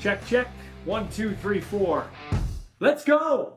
Check, check. 1, 2, 3, 4. Let's go!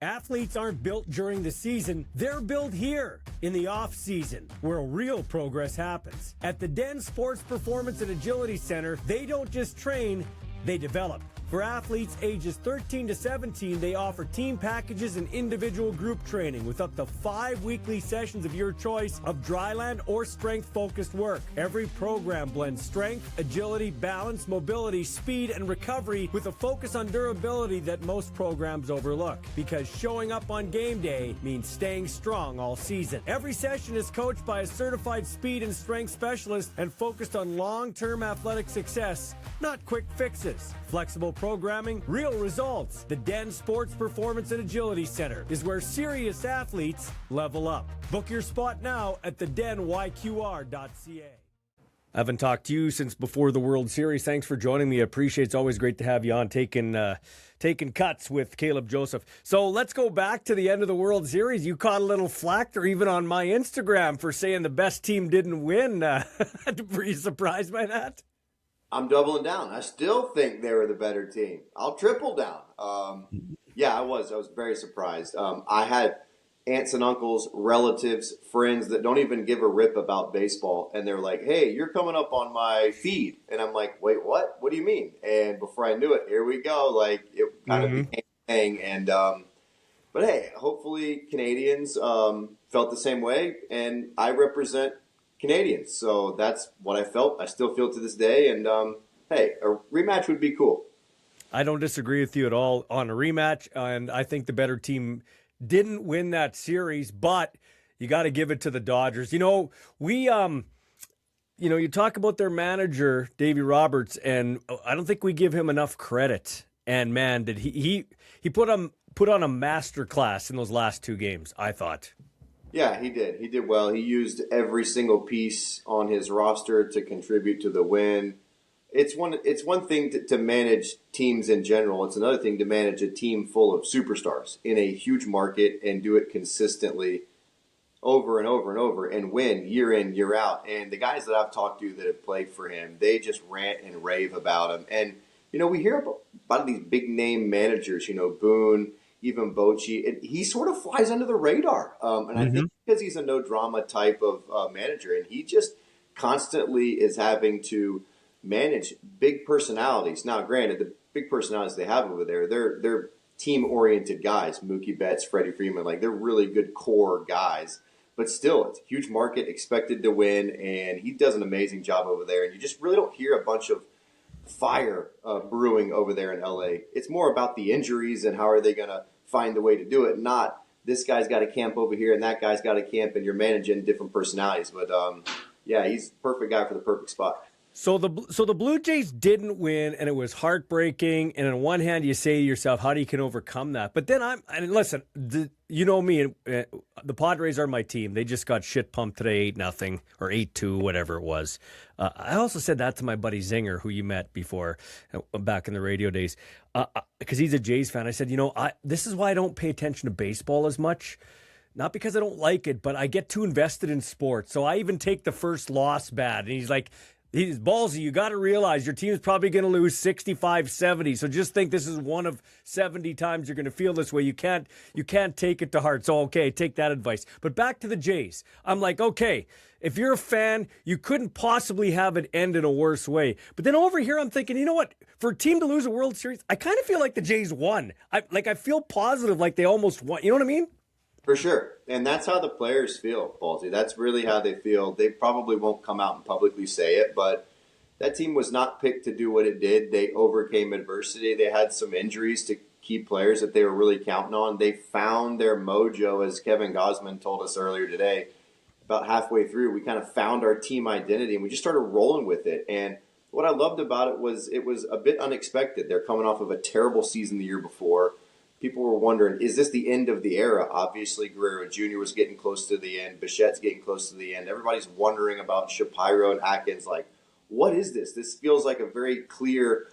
Athletes aren't built during the season, they're built here in the off season, where real progress happens. At the Den Sports Performance and Agility Center, they don't just train, they develop. For athletes ages 13 to 17, they offer team packages and individual group training with up to 5 weekly sessions of your choice of dryland or strength-focused work. Every program blends strength, agility, balance, mobility, speed, and recovery with a focus on durability that most programs overlook. Because showing up on game day means staying strong all season. Every session is coached by a certified speed and strength specialist and focused on long-term athletic success, not quick fixes. Flexible programming, real results. The Den Sports Performance and Agility Center is where serious athletes level up. Book your spot now at thedenyqr.ca. I haven't talked to you since before the World Series. Thanks for joining me. I appreciate it. It's always great to have you on taking cuts with Caleb Joseph. So let's go back to the end of the World Series. You caught a little flack or even on my Instagram for saying the best team didn't win. Were you surprised by that? I'm doubling down. I still think they were the better team. I'll triple down. I was very surprised. I had aunts and uncles, relatives, friends that don't even give a rip about baseball. And they're like, hey, you're coming up on my feed. And I'm like, wait, what? What do you mean? And before I knew it, here we go. Like, it kind of became a thing. And, but hey, hopefully Canadians felt the same way. And I represent Canadians, so that's what I felt. I still feel to this day, and hey, a rematch would be cool. I don't disagree with you at all on a rematch, and I think the better team didn't win that series, but you got to give it to the Dodgers. You know, you talk about their manager, Davey Roberts, and I don't think we give him enough credit. And man, did he put on a master class in those last 2 games, I thought. Yeah, he did. He did well. He used every single piece on his roster to contribute to the win. It's one thing to manage teams in general. It's another thing to manage a team full of superstars in a huge market and do it consistently over and over and over and win year in, year out. And the guys that I've talked to that have played for him, they just rant and rave about him. And, we hear about these big-name managers, Boone, even Bochy, he sort of flies under the radar. And I think because he's a no-drama type of manager, and he just constantly is having to manage big personalities. Now, granted, the big personalities they have over there, they're team-oriented guys. Mookie Betts, Freddie Freeman, they're really good core guys. But still, it's a huge market, expected to win, and he does an amazing job over there. And you just really don't hear a bunch of fire brewing over there in LA. It's more about the injuries and how are they going to find the way to do it, not this guy's got a camp over here and that guy's got a camp and you're managing different personalities. But he's the perfect guy for the perfect spot. So the Blue Jays didn't win, and it was heartbreaking. And on one hand, you say to yourself, "How do you can overcome that?" But then listen, you know me, the Padres are my team. They just got shit pumped today, 8-0 or 8-2, whatever it was. I also said that to my buddy Zinger, who you met before, back in the radio days, because he's a Jays fan. I said, this is why I don't pay attention to baseball as much. Not because I don't like it, but I get too invested in sports. So I even take the first loss bad, and he's like. He's ballsy. You got to realize your team's probably going to lose 65-70. So just think this is one of 70 times you're going to feel this way. You can't take it to heart. So, okay, take that advice. But back to the Jays. I'm like, okay, if you're a fan, you couldn't possibly have it end in a worse way. But then over here, I'm thinking, you know what? For a team to lose a World Series, I kind of feel like the Jays won. I feel positive, like they almost won. You know what I mean? For sure. And that's how the players feel, Ballsy. That's really how they feel. They probably won't come out and publicly say it, but that team was not picked to do what it did. They overcame adversity. They had some injuries to key players that they were really counting on. They found their mojo, as Kevin Gosman told us earlier today. About halfway through, we kind of found our team identity, and we just started rolling with it. And what I loved about it was a bit unexpected. They're coming off of a terrible season the year before. People were wondering, is this the end of the era? Obviously, Guerrero Jr. was getting close to the end. Bichette's getting close to the end. Everybody's wondering about Shapiro and Atkins. Like, what is this? This feels like a very clear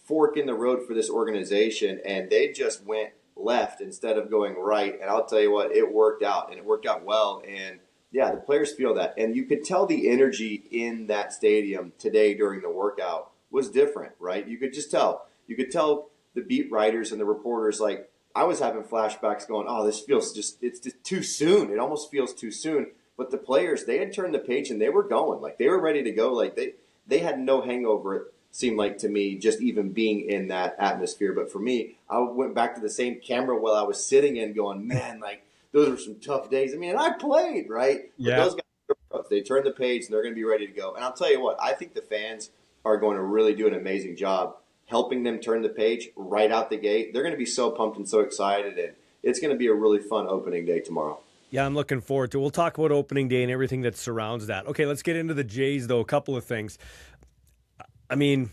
fork in the road for this organization, and they just went left instead of going right. And I'll tell you what, it worked out, and it worked out well. And, yeah, the players feel that. And you could tell the energy in that stadium today during the workout was different, right? You could just tell. You could tell the beat writers and the reporters, like, I was having flashbacks going, oh, this feels it's just too soon. It almost feels too soon. But the players, they had turned the page and they were going. Like, they were ready to go. Like, they had no hangover, it seemed like to me, just even being in that atmosphere. But for me, I went back to the same camera while I was sitting in going, man, like, those were some tough days. I mean, and I played, right? Yeah. But those guys, they turned the page and they're going to be ready to go. And I'll tell you what, I think the fans are going to really do an amazing job helping them turn the page right out the gate. They're going to be so pumped and so excited, and it's going to be a really fun opening day tomorrow. Yeah, I'm looking forward to it. We'll talk about opening day and everything that surrounds that. Okay, let's get into the Jays, though. A couple of things. I mean,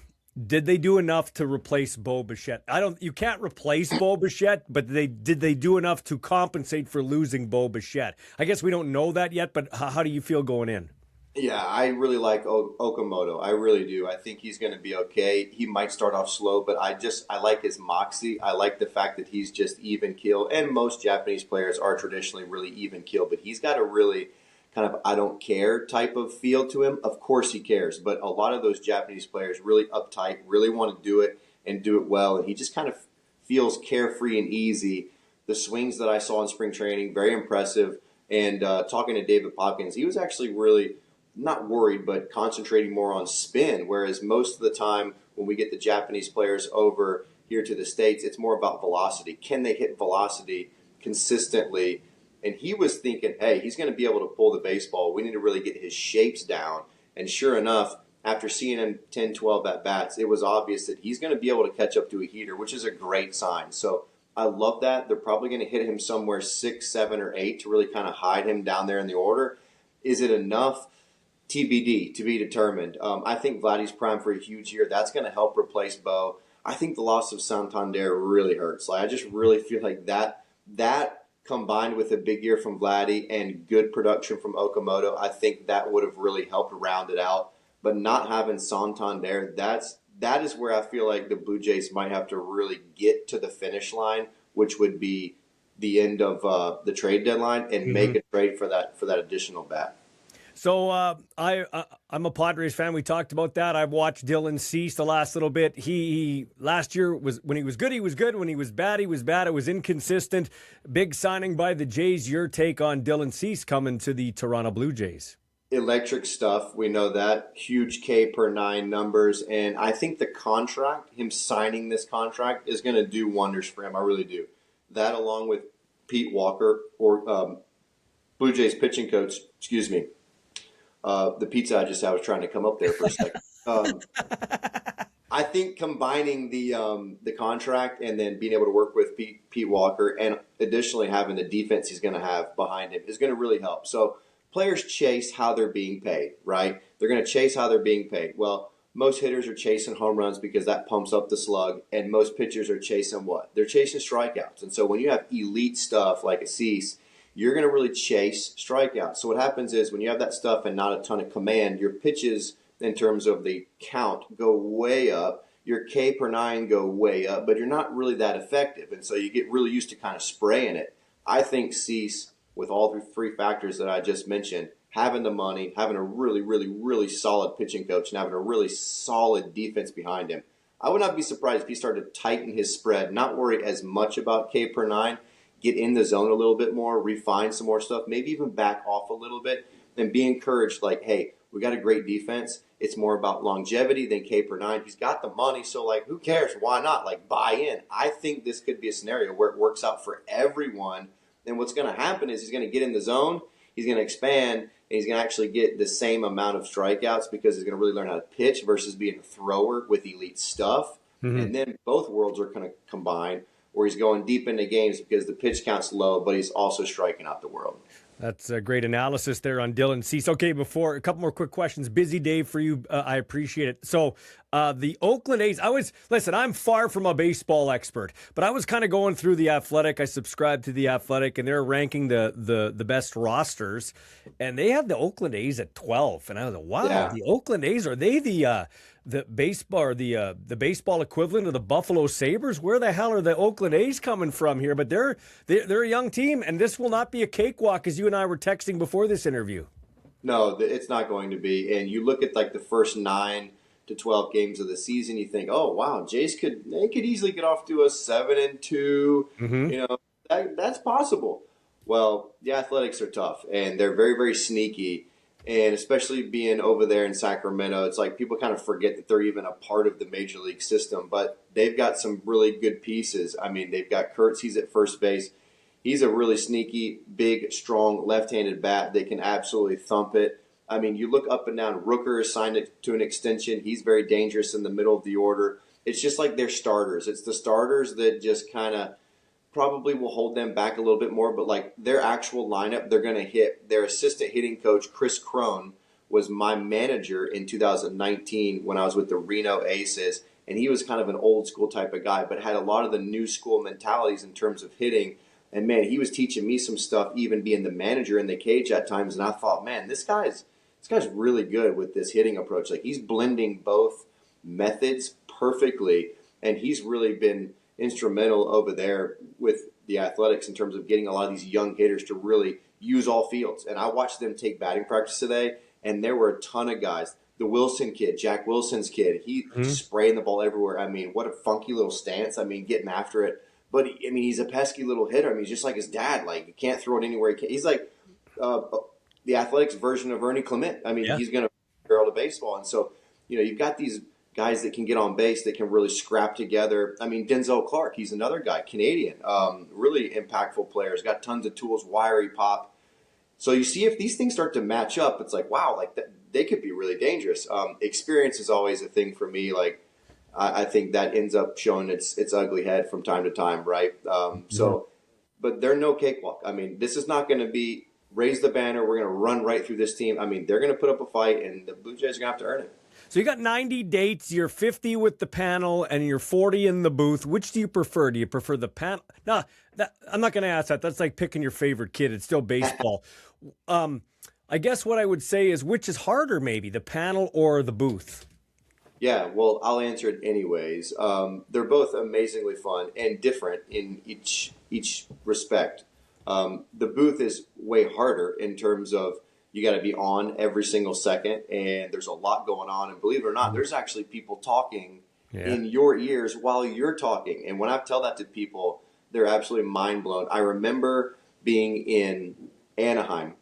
did they do enough to replace Bo Bichette? You can't replace Bo Bichette, but did they do enough to compensate for losing Bo Bichette? I guess we don't know that yet, but how do you feel going in? Yeah, I really like Okamoto. I really do. I think he's going to be okay. He might start off slow, but I like his moxie. I like the fact that he's just even keel. And most Japanese players are traditionally really even keel, but he's got a really kind of I don't care type of feel to him. Of course he cares, but a lot of those Japanese players really uptight, really want to do it and do it well. And he just kind of feels carefree and easy. The swings that I saw in spring training, very impressive. And talking to David Popkins, he was actually really not worried, but concentrating more on spin, whereas most of the time when we get the Japanese players over here to the States, it's more about velocity. Can they hit velocity consistently? And he was thinking, hey, he's going to be able to pull the baseball. We need to really get his shapes down. And sure enough, after seeing him 10, 12 at-bats, it was obvious that he's going to be able to catch up to a heater, which is a great sign. So I love that. They're probably going to hit him somewhere 6, 7, or 8 to really kind of hide him down there in the order. Is it enough? TBD, to be determined. I think Vladdy's primed for a huge year. That's going to help replace Bo. I think the loss of Santander really hurts. Like, I just really feel like that combined with a big year from Vladdy and good production from Okamoto, I think that would have really helped round it out. But not having Santander, that is where I feel like the Blue Jays might have to really get to the finish line, which would be the end of the trade deadline, and make a trade for that additional bat. So I'm a Padres fan. We talked about that. I've watched Dylan Cease the last little bit. He last year was when he was good, he was good. When he was bad, he was bad. It was inconsistent. Big signing by the Jays. Your take on Dylan Cease coming to the Toronto Blue Jays? Electric stuff. We know that. Huge K per 9 numbers. And I think the contract, him signing this contract, is going to do wonders for him. I really do. That along with Pete Walker, or Blue Jays pitching coach, excuse me. The pizza I just had was trying to come up there for a second. I think combining the contract and then being able to work with Pete Walker, and additionally having the defense he's going to have behind him, is going to really help. So players chase how they're being paid, right? They're going to chase how they're being paid. Well, most hitters are chasing home runs because that pumps up the slug, and most pitchers are chasing what? They're chasing strikeouts. And so when you have elite stuff like a Cease, you're going to really chase strikeouts. So what happens is when you have that stuff and not a ton of command, your pitches in terms of the count go way up. Your K per 9 go way up, but you're not really that effective. And so you get really used to kind of spraying it. I think Cease, with all the 3 factors that I just mentioned, having the money, having a really, really, really solid pitching coach, and having a really solid defense behind him, I would not be surprised if he started to tighten his spread, not worry as much about K per 9, get in the zone a little bit more, refine some more stuff, maybe even back off a little bit, and be encouraged like, hey, we got a great defense. It's more about longevity than K per 9. He's got the money, so, like, who cares? Why not? Like, buy in. I think this could be a scenario where it works out for everyone. And what's going to happen is he's going to get in the zone, he's going to expand, and he's going to actually get the same amount of strikeouts because he's going to really learn how to pitch versus being a thrower with elite stuff. And then both worlds are going to combine, where he's going deep into games because the pitch count's low, but he's also striking out the world. That's a great analysis there on Dylan Cease. Okay, before a couple more quick questions. Busy day for you. I appreciate it. So the Oakland A's, I'm far from a baseball expert, but I was kind of going through The Athletic. I subscribe to The Athletic, and they're ranking the best rosters, and they have the Oakland A's at 12. And I was like, wow, yeah. The Oakland A's, are they the baseball, or the baseball equivalent of the Buffalo Sabres? Where the hell are the Oakland A's coming from here? But they're a young team, and this will not be a cakewalk, as you and I were texting before this interview. No, it's not going to be. And you look at like the first 9 to 12 games of the season, you think, oh wow, they could easily get off to a 7-2. Mm-hmm. You know, that's possible. Well, the Athletics are tough, and they're very, very sneaky. And especially being over there in Sacramento, it's like people kind of forget that they're even a part of the major league system. But they've got some really good pieces. I mean, they've got Kurtz. He's at first base. He's a really sneaky, big, strong left-handed bat. They can absolutely thump it. I mean, you look up and down. Rooker is signed to an extension. He's very dangerous in the middle of the order. It's just like their starters. It's the starters that just kind of probably will hold them back a little bit more, but like their actual lineup, they're going to hit. Their assistant hitting coach, Chris Crone, was my manager in 2019 when I was with the Reno Aces, and he was kind of an old school type of guy, but had a lot of the new school mentalities in terms of hitting. And man, he was teaching me some stuff, even being the manager in the cage at times. And I thought, man, this guy's really good with this hitting approach. Like he's blending both methods perfectly, and he's really been instrumental over there with the Athletics in terms of getting a lot of these young hitters to really use all fields. And I watched them take batting practice today, and there were a ton of guys. The Wilson kid, Jack Wilson's kid, he spraying the ball everywhere. I mean, what a funky little stance. I mean, getting after it. But, I mean, he's a pesky little hitter. I mean, he's just like his dad. Like, he can't throw it anywhere he can. He's like the Athletics version of Ernie Clement. I mean, he's going to barrel to baseball. And so, you know, you've got these guys that can get on base, that can really scrap together. I mean, Denzel Clark, he's another guy, Canadian, really impactful player. He's got tons of tools, wiry pop. So you see if these things start to match up, it's like, wow, like they could be really dangerous. Experience is always a thing for me. Like, I think that ends up showing its ugly head from time to time, right? But they're no cakewalk. I mean, this is not going to be raise the banner, we're going to run right through this team. I mean, they're going to put up a fight, and the Blue Jays are going to have to earn it. So you got 90 dates, you're 50 with the panel, and you're 40 in the booth. Which do you prefer? Do you prefer the panel? No, I'm not going to ask that. That's like picking your favorite kid. It's still baseball. I guess what I would say is, which is harder maybe, the panel or the booth? Yeah, well, I'll answer it anyways. They're both amazingly fun and different in each respect. The booth is way harder in terms of you got to be on every single second, and there's a lot going on. And believe it or not, there's actually people talking in your ears while you're talking. And when I tell that to people, they're absolutely mind blown. I remember being in Anaheim,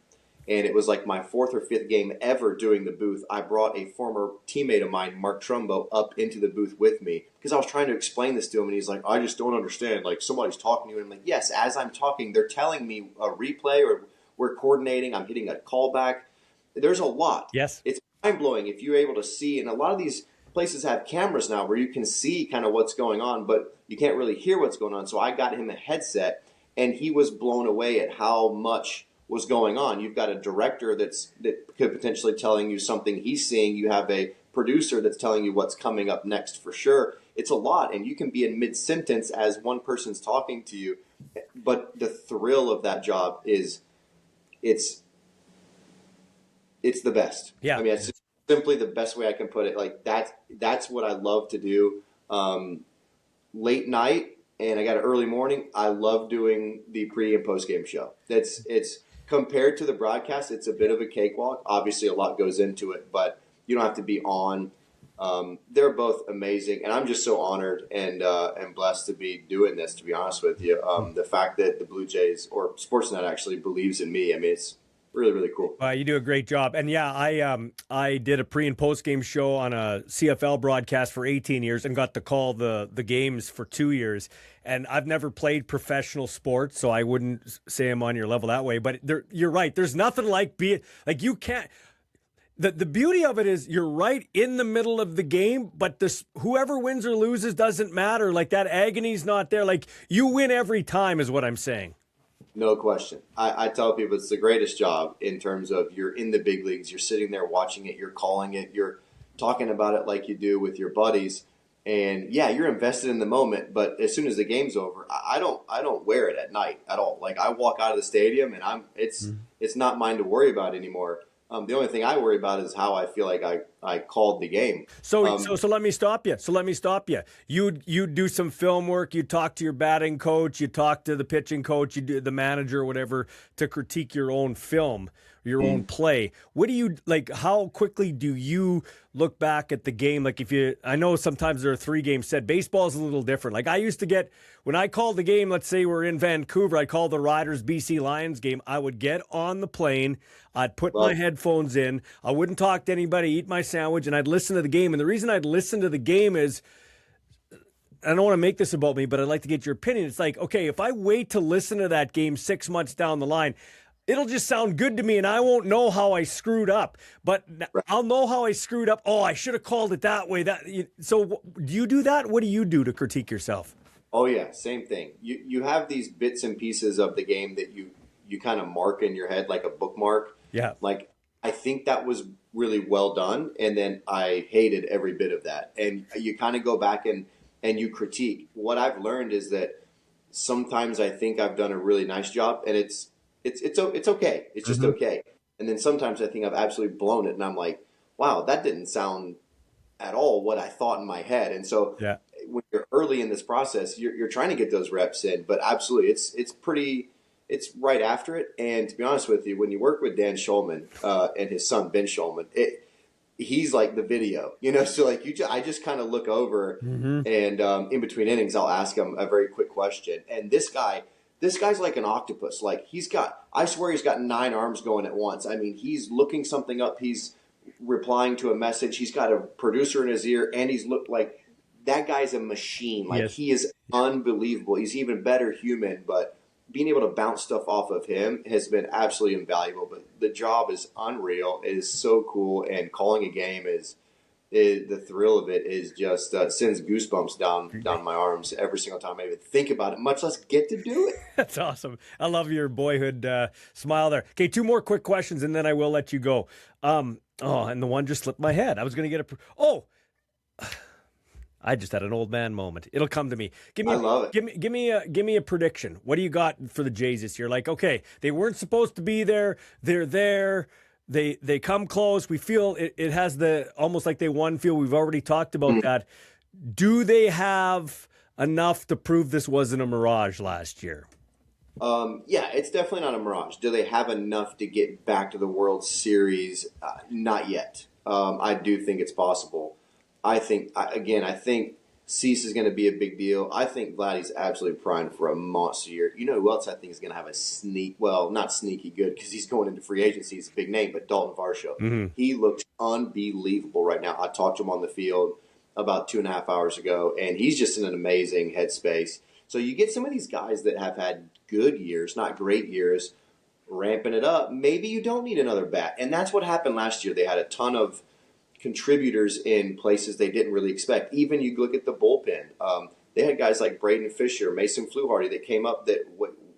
and it was like my fourth or fifth game ever doing the booth. I brought a former teammate of mine, Mark Trumbo, up into the booth with me because I was trying to explain this to him, and he's like, I just don't understand. Like, somebody's talking to you. And I'm like, yes, as I'm talking, they're telling me a replay, or we're coordinating, I'm hitting a callback. There's a lot. Yes. It's mind-blowing if you're able to see, and a lot of these places have cameras now where you can see kind of what's going on, but you can't really hear what's going on. So I got him a headset, and he was blown away at how much was going on. You've got a director that could potentially telling you something he's seeing. You have a producer that's telling you what's coming up next for sure. It's a lot, and you can be in mid-sentence as one person's talking to you. But the thrill of that job is it's the best. Yeah. I mean, it's simply the best way I can put it. Like that's what I love to do. Late night, and I got an early morning. I love doing the pre and post game show. It's compared to the broadcast, it's a bit of a cakewalk. Obviously, a lot goes into it, but you don't have to be on. They're both amazing, and I'm just so honored and blessed to be doing this, to be honest with you. The fact that the Blue Jays, or Sportsnet actually, believes in me, I mean, it's really, really cool. You do a great job. And yeah, I did a pre and post game show on a CFL broadcast for 18 years and got to call the games for 2 years. And I've never played professional sports, so I wouldn't say I'm on your level that way. But you're right. There's nothing like being like, you can't. The beauty of it is you're right in the middle of the game, but whoever wins or loses doesn't matter. Like, that agony's not there. Like, you win every time is what I'm saying. No question. I tell people it's the greatest job in terms of you're in the big leagues. You're sitting there watching it. You're calling it. You're talking about it like you do with your buddies. And, yeah, you're invested in the moment. But as soon as the game's over, I don't wear it at night at all. Like, I walk out of the stadium, and it's not mine to worry about anymore. The only thing I worry about is how I feel like I called the game. So let me stop you. You do some film work. You talk to your batting coach. You talk to the pitching coach. You do the manager or whatever to critique your own film, your own play. What do you like? How quickly do you look back at the game? Like I know sometimes there are 3 games set. Baseball is a little different. Like I used to get, when I called the game, let's say we're in Vancouver, I called the Riders BC Lions game. I would get on the plane, I'd put my headphones in, I wouldn't talk to anybody, eat my sandwich, and I'd listen to the game. And the reason I'd listen to the game is, I don't want to make this about me, but I'd like to get your opinion. It's like, okay, if I wait to listen to that game 6 months down the line, it'll just sound good to me, and I won't know how I screwed up. But I'll know how I screwed up. Oh, I should have called it that way. So do you do that? What do you do to critique yourself? Oh, yeah, same thing. You have these bits and pieces of the game that you kind of mark in your head like a bookmark. Yeah. Like, I think that was really well done, and then I hated every bit of that. And you kind of go back and you critique. What I've learned is that sometimes I think I've done a really nice job, and it's okay. It's just okay. And then sometimes I think I've absolutely blown it, and I'm like, wow, that didn't sound at all what I thought in my head. And so when you're early in this process, you're trying to get those reps in. But absolutely, it's right after it. And to be honest with you, when you work with Dan Schulman and his son Ben Schulman, he's like the video, so like I just kind of look over and in between innings, I'll ask him a very quick question. And this guy's like an octopus. Like I swear he's got 9 arms going at once. I mean, he's looking something up. He's replying to a message. He's got a producer in his ear, and he's looked like that guy's a machine. Like he is unbelievable. He's even better human, but being able to bounce stuff off of him has been absolutely invaluable. But the job is unreal. It is so cool, and calling a game is the thrill of it is just sends goosebumps down my arms every single time I even think about it, much less get to do it. That's awesome. I love your boyhood smile there. Okay, 2 more quick questions, and then I will let you go. And the one just slipped my head. I was going to get I just had an old man moment. It'll come to me. I love it. Give me a prediction. What do you got for the Jays this year? Like, okay, they weren't supposed to be there. They're there. They come close. We feel it has the almost like they won feel. We've already talked about that. Do they have enough to prove this wasn't a mirage last year? Yeah, it's definitely not a mirage. Do they have enough to get back to the World Series? Not yet. I do think it's possible. I think Cease is going to be a big deal. I think Vladdy's absolutely primed for a monster year. You know who else I think is going to have a not sneaky good because he's going into free agency. He's a big name, but Dalton Varsho. He looks unbelievable right now. I talked to him on the field about 2.5 hours ago, and he's just in an amazing headspace. So you get some of these guys that have had good years, not great years, ramping it up. Maybe you don't need another bat. And that's what happened last year. They had a ton of contributors in places they didn't really expect. Even you look at the bullpen. They had guys like Braden Fisher, Mason Fluharty that came up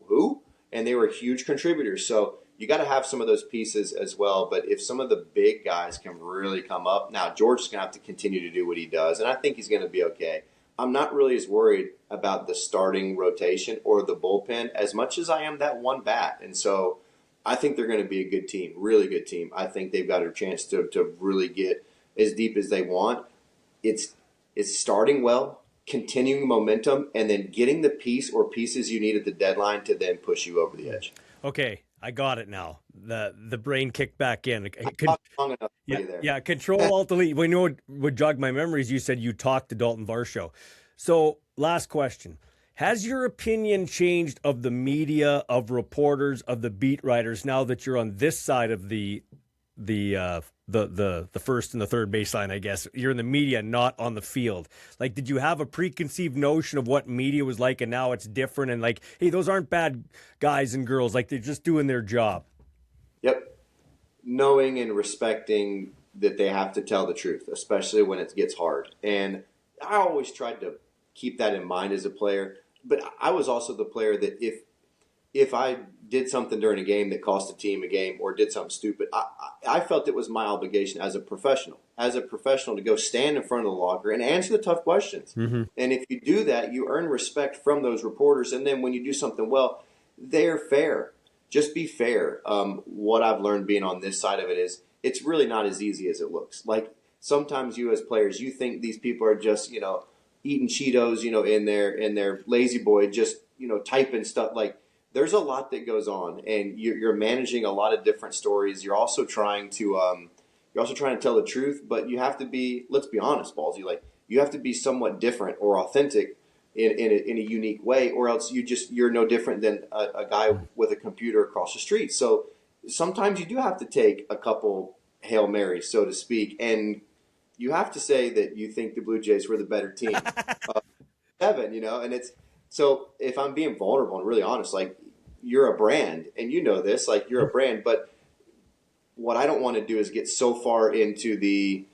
who? And they were huge contributors. So you got to have some of those pieces as well. But if some of the big guys can really come up, now George is going to have to continue to do what he does, and I think he's going to be okay. I'm not really as worried about the starting rotation or the bullpen as much as I am that one bat. And so I think they're going to be a good team, really good team. I think they've got a chance to really get as deep as they want. It's starting well, continuing momentum, and then getting the piece or pieces you need at the deadline to then push you over the edge. Okay, I got it now. The brain kicked back in. Long enough there. Yeah, Control Alt Delete. We know what jogged my memories. You said you talked to Dalton Varsho. So last question. Has your opinion changed of the media, of reporters, of the beat writers now that you're on this side of the first and the third baseline, I guess? You're in the media, not on the field. Like, did you have a preconceived notion of what media was like and now it's different and like, hey, those aren't bad guys and girls, like they're just doing their job? Yep. Knowing and respecting that they have to tell the truth, especially when it gets hard. And I always tried to keep that in mind as a player. But I was also the player that if I did something during a game that cost the team a game or did something stupid, I felt it was my obligation as a professional to go stand in front of the locker and answer the tough questions. And if you do that, you earn respect from those reporters. And then when you do something well, they're fair. Just be fair. What I've learned being on this side of it is it's really not as easy as it looks. Like sometimes you as players, you think these people are just, eating Cheetos, in their lazy boy, just, typing stuff. Like there's a lot that goes on, and you're managing a lot of different stories. You're also trying to tell the truth, but you have to be, let's be honest, Ballsy, like you have to be somewhat different or authentic in a unique way, or else you're no different than a guy with a computer across the street. So sometimes you do have to take a couple Hail Marys, so to speak, and you have to say that you think the Blue Jays were the better team. Seven, and it's, so if I'm being vulnerable and really honest, like you're a brand and you know this, like you're a brand, but what I don't want to do is get so far into the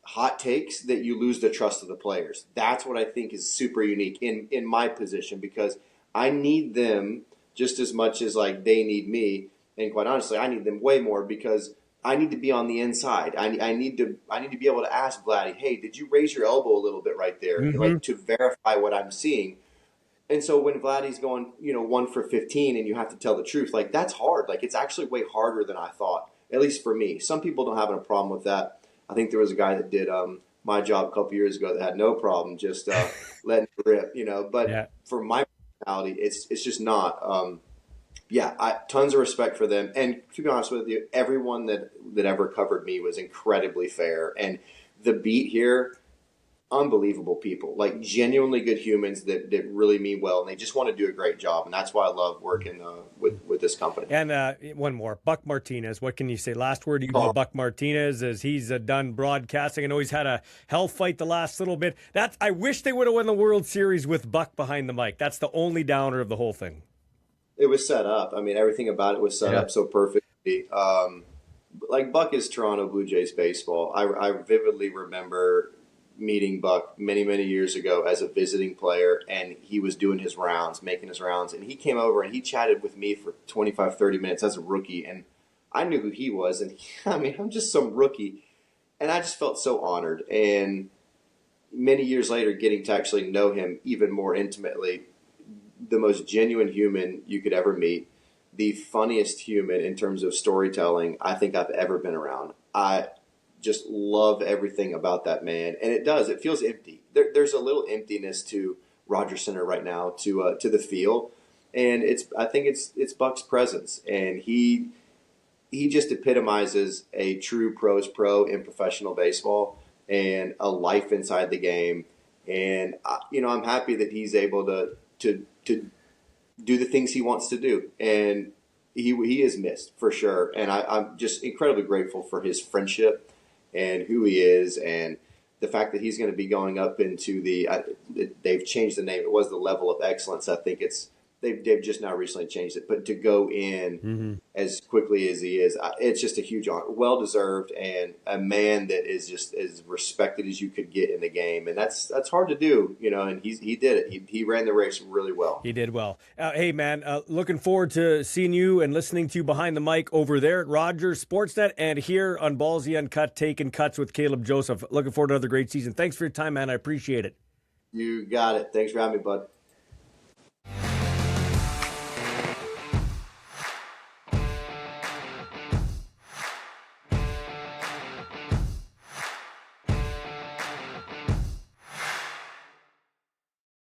hot takes that you lose the trust of the players. That's what I think is super unique in my position, because I need them just as much as like they need me. And quite honestly, I need them way more, because I need to be on the inside. I need to be able to ask Vladdy, hey, did you raise your elbow a little bit right there? Mm-hmm. Like to verify what I'm seeing. And so when Vladdy's going, 1 for 15 and you have to tell the truth, like that's hard. Like it's actually way harder than I thought, at least for me. Some people don't have a problem with that. I think there was a guy that did my job a couple years ago that had no problem just letting it rip, But for my personality, it's just not. Tons of respect for them. And to be honest with you, everyone that ever covered me was incredibly fair. And the beat here, unbelievable people, like genuinely good humans that really mean well, and they just want to do a great job. And that's why I love working with this company. And one more, Buck Martinez. What can you say? Last word you about Buck Martinez as he's done broadcasting. I know he's had a hell fight the last little bit. I wish they would have won the World Series with Buck behind the mic. That's the only downer of the whole thing. It was set up. I mean, everything about it was set up so perfectly. Like Buck is Toronto Blue Jays baseball. I vividly remember meeting Buck many, many years ago as a visiting player, and he was doing his rounds, making his rounds, and he came over and he chatted with me for 25, 30 minutes as a rookie, and I knew who he was, and I'm just some rookie, and I just felt so honored. And many years later, getting to actually know him even more intimately, the most genuine human you could ever meet, the funniest human in terms of storytelling I think I've ever been around. I just love everything about that man, and it feels empty. There's a little emptiness to Rogers Center right now, to the feel, and I think it's Buck's presence, and he just epitomizes a true pro's pro in professional baseball and a life inside the game. And I'm happy that he's able to do the things he wants to do, and he is missed for sure. And I'm just incredibly grateful for his friendship and who he is, and the fact that he's going to be going up into they've changed the name. It was the level of excellence. I think they've just now recently changed it, but to go in as quickly as he is, it's just a huge honor, well deserved, and a man that is just as respected as you could get in the game, and that's hard to do, And he did it. He ran the race really well. He did well. Hey man, looking forward to seeing you and listening to you behind the mic over there at Rogers Sportsnet and here on Ballsy Uncut, Taking Cuts with Caleb Joseph. Looking forward to another great season. Thanks for your time, man. I appreciate it. You got it. Thanks for having me, bud.